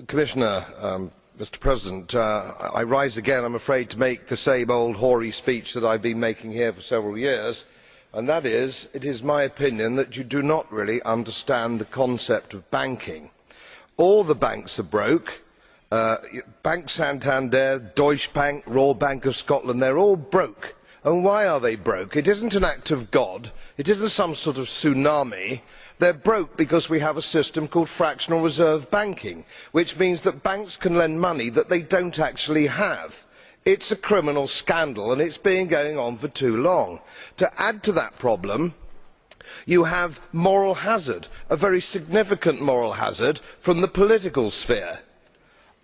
Commissioner, Mr. President, I rise again, I am afraid, to make the same old hoary speech that I have been making here for several years, and that is, it is my opinion that you do not really understand the concept of banking. All the banks are broke. Bank Santander, Deutsche Bank, Royal Bank of Scotland, they are all broke. And why are they broke? It isn't an act of God. It isn't some sort of tsunami. They are broke because we have a system called fractional reserve banking, which means that banks can lend money that they do not actually have. It is a criminal scandal, and it has been going on for too long. To add to that problem, you have moral hazard, a very significant moral hazard from the political sphere.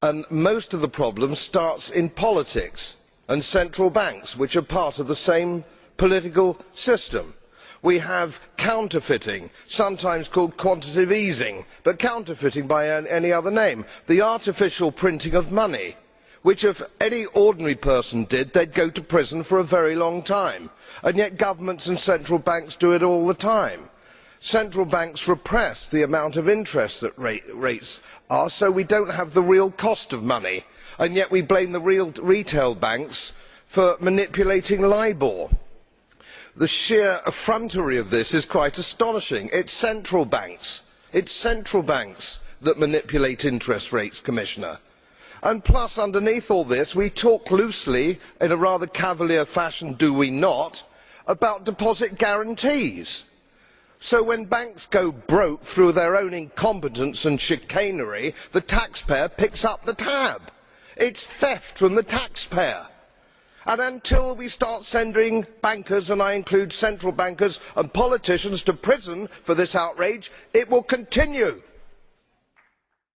And most of the problem starts in politics and central banks, which are part of the same political system. We have counterfeiting, sometimes called quantitative easing, but counterfeiting by any other name. The artificial printing of money, which if any ordinary person did, they would go to prison for a very long time. And yet governments and central banks do it all the time. Central banks repress the amount of interest that rates are, so we do not have the real cost of money, and yet we blame the real retail banks for manipulating LIBOR. The sheer effrontery of this is quite astonishing. It is central banks that manipulate interest rates, Commissioner. And plus, underneath all this, we talk loosely, in a rather cavalier fashion, do we not, about deposit guarantees. So when banks go broke through their own incompetence and chicanery, the taxpayer picks up the tab. It is theft from the taxpayer. And until we start sending bankers, and I include central bankers and politicians, to prison for this outrage, it will continue.